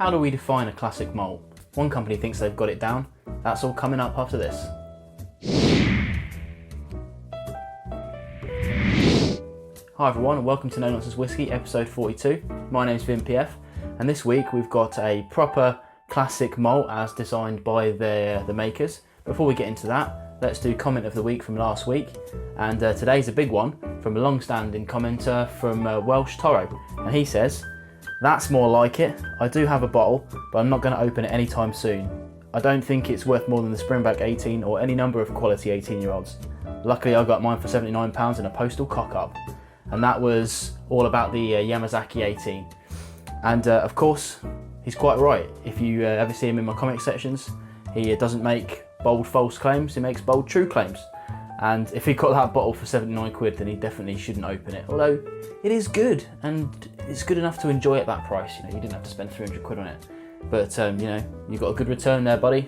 How do we define a classic malt? One company thinks they've got it down. That's all coming up after this. Hi everyone and welcome to Nonsense Whisky, episode 42. My name's Vin PF and this week we've got a proper classic malt as designed by the makers. Before we get into that, let's do comment of the week from last week, and today's a big one from a long-standing commenter from Welsh Toro, and he says, "That's more like it. I do have a bottle, but I'm not going to open it anytime soon. I don't think it's worth more than the Springback 18 or any number of quality 18-year-olds. Luckily I got mine for £79 in a postal cock-up." And that was all about the Yamazaki 18. And of course, he's quite right. If you ever see him in my comic sections, he doesn't make bold false claims, he makes bold true claims. And if he got that bottle for 79 quid, then he definitely shouldn't open it. Although it is good, and it's good enough to enjoy at that price. You know, you didn't have to spend 300 quid on it. But you know, you got a good return there, buddy.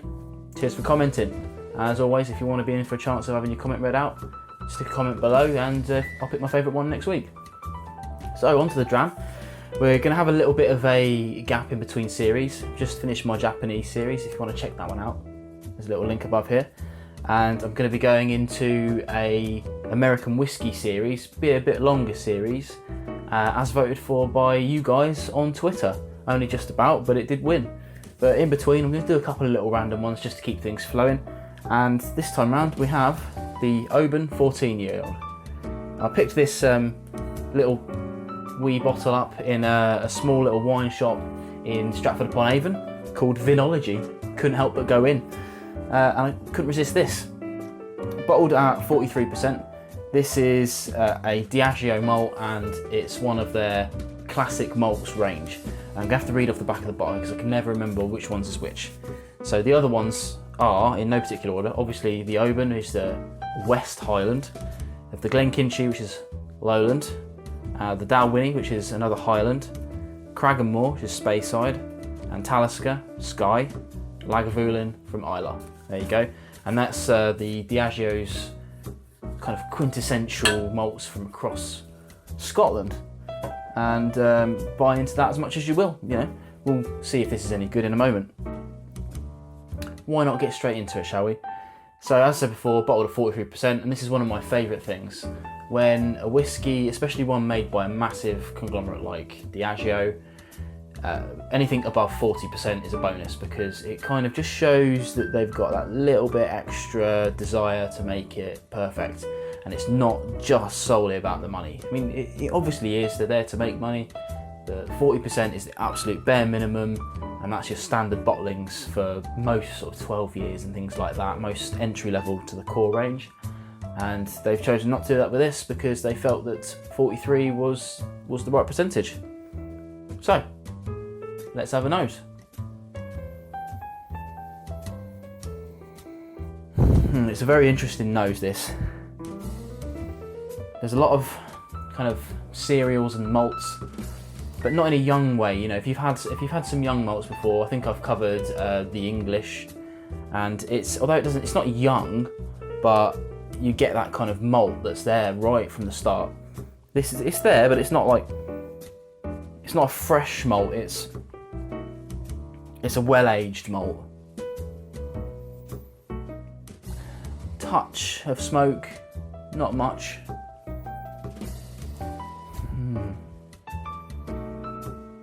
Cheers for commenting. As always, if you want to be in for a chance of having your comment read out, stick a comment below and I'll pick my favourite one next week. So on to the dram. We're going to have a little bit of a gap in between series. Just finished my Japanese series if you want to check that one out. There's a little link above here. And I'm going to be going into a American whiskey series, be a bit longer series, as voted for by you guys on Twitter. Only just about, but it did win. But in between I'm going to do a couple of little random ones just to keep things flowing. And this time round we have the Oban 14-year-old. I picked this little wee bottle up in a small little wine shop in Stratford-upon-Avon called Vinology. Couldn't help but go in, and I couldn't resist this. Bottled at 43%. This is a Diageo malt, and it's one of their classic malts range. I'm going to have to read off the back of the bottle because I can never remember which ones is which. So the other ones are, in no particular order, obviously the Oban is the West Highland, of the Glenkinchie, which is Lowland, the Dalwhinnie, which is another Highland, Cragganmore, which is Speyside, and Talisker, Skye, Lagavulin from Islay. There you go. And that's the Diageos kind of quintessential malts from across Scotland. And buy into that as much as you will, you know. We'll see if this is any good in a moment. Why not get straight into it, shall we? So as I said before, bottled at 43%, and this is one of my favourite things. When a whiskey, especially one made by a massive conglomerate like Diageo, anything above 40% is a bonus, because it kind of just shows that they've got that little bit extra desire to make it perfect. And it's not just solely about the money. I mean, it obviously is, they're there to make money, but 40% is the absolute bare minimum, and that's your standard bottlings for most sort of 12 years and things like that, most entry level to the core range. And they've chosen not to do that with this because they felt that 43 was the right percentage. So, let's have a nose. It's a very interesting nose, this. There's a lot of kind of cereals and malts, but not in a young way. You know, if you've had some young malts before, I think I've covered the English, and although it's not young, but you get that kind of malt that's there right from the start. It's there, but it's not a fresh malt. It's a well-aged malt. Touch of smoke, not much.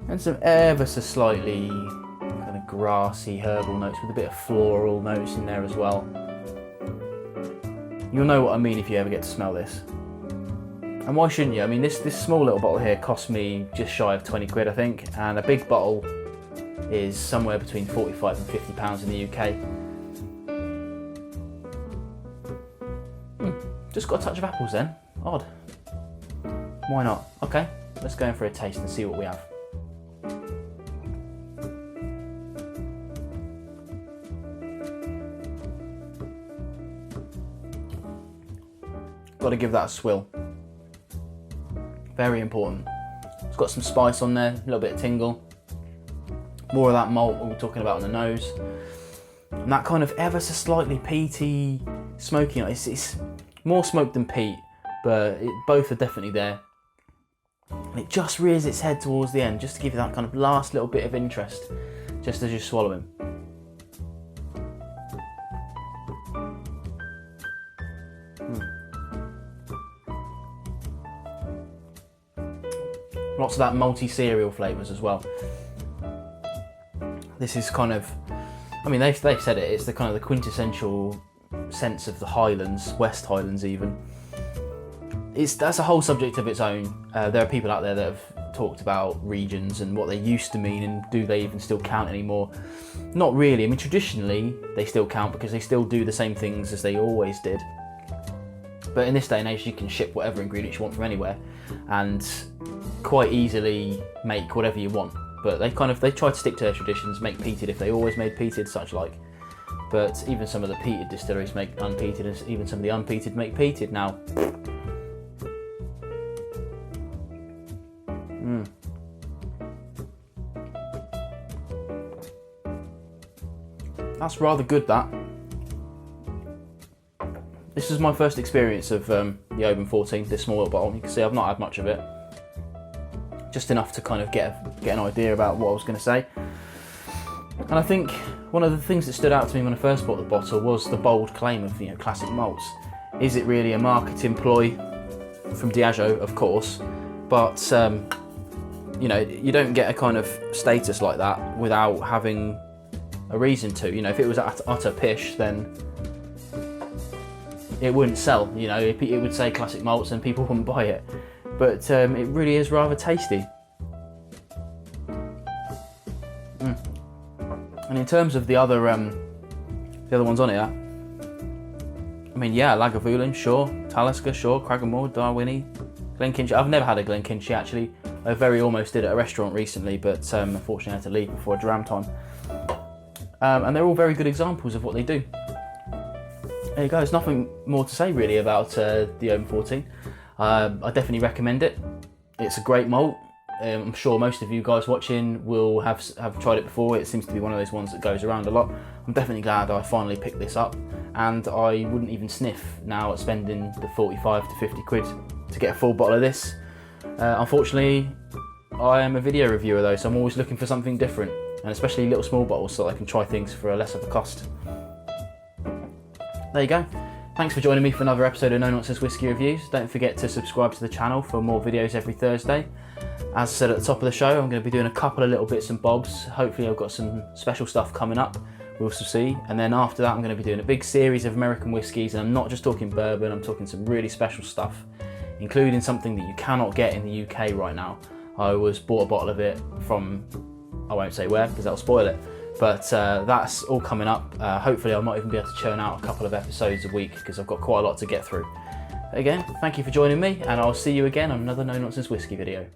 And some ever so slightly kind of grassy herbal notes with a bit of floral notes in there as well. You'll know what I mean if you ever get to smell this. And why shouldn't you? I mean, this small little bottle here cost me just shy of 20 quid, I think, and a big bottle is somewhere between 45 and 50 pounds in the UK. Just got a touch of apples then. Odd. Why not? Okay, let's go in for a taste and see what we have. Got to give that a swill. Very important. It's got some spice on there, a little bit of tingle. More of that malt we were talking about on the nose. And that kind of ever so slightly peaty, smoky. It's more smoke than peat, but both are definitely there. And it just rears its head towards the end, just to give you that kind of last little bit of interest. just as you swallow him. Lots of that malty cereal flavours as well. This is kind of, I mean, they've said it, it's the kind of the quintessential sense of the Highlands, West Highlands even. That's a whole subject of its own. There are people out there that have talked about regions and what they used to mean, and do they even still count anymore? Not really. I mean, traditionally they still count because they still do the same things as they always did. But in this day and age, you can ship whatever ingredients you want from anywhere and quite easily make whatever you want. But they try to stick to their traditions, make peated if they always made peated, such like. But even some of the peated distilleries make unpeated, and even some of the unpeated make peated now. That's rather good, that. This is my first experience of the Oban 14, this small little bottle. You can see I've not had much of it. Just enough to kind of get an idea about what I was going to say. And I think one of the things that stood out to me when I first bought the bottle was the bold claim of, classic malts. Is it really a marketing ploy from Diageo? Of course, but you don't get a kind of status like that without having a reason to. If it was utter pish, then it wouldn't sell. It would say classic malts and people wouldn't buy it. But it really is rather tasty. And in terms of the other ones on here, I mean, yeah, Lagavulin, sure, Talisker, sure, Cragganmore, Darwini, Glenkinchie. I've never had a Glenkinchie actually. I very almost did at a restaurant recently, but unfortunately I had to leave before dram time. And they're all very good examples of what they do. There you go. There's nothing more to say really about the Oban 14. I definitely recommend it. It's a great malt. I'm sure most of you guys watching will have tried it before. It seems to be one of those ones that goes around a lot. I'm definitely glad I finally picked this up, and I wouldn't even sniff now at spending the 45 to 50 quid to get a full bottle of this. Unfortunately, I am a video reviewer though, so I'm always looking for something different, and especially little small bottles so that I can try things for a less of a cost. There you go. Thanks for joining me for another episode of No Nonsense Whisky Reviews. Don't forget to subscribe to the channel for more videos every Thursday. As I said at the top of the show, I'm going to be doing a couple of little bits and bobs. Hopefully I've got some special stuff coming up, we'll see. And then after that I'm going to be doing a big series of American whiskies, and I'm not just talking bourbon, I'm talking some really special stuff, including something that you cannot get in the UK right now. I bought a bottle of it from, I won't say where because that'll spoil it. But that's all coming up. Hopefully I might even be able to churn out a couple of episodes a week because I've got quite a lot to get through. Again, thank you for joining me, and I'll see you again on another No Nonsense Whisky video.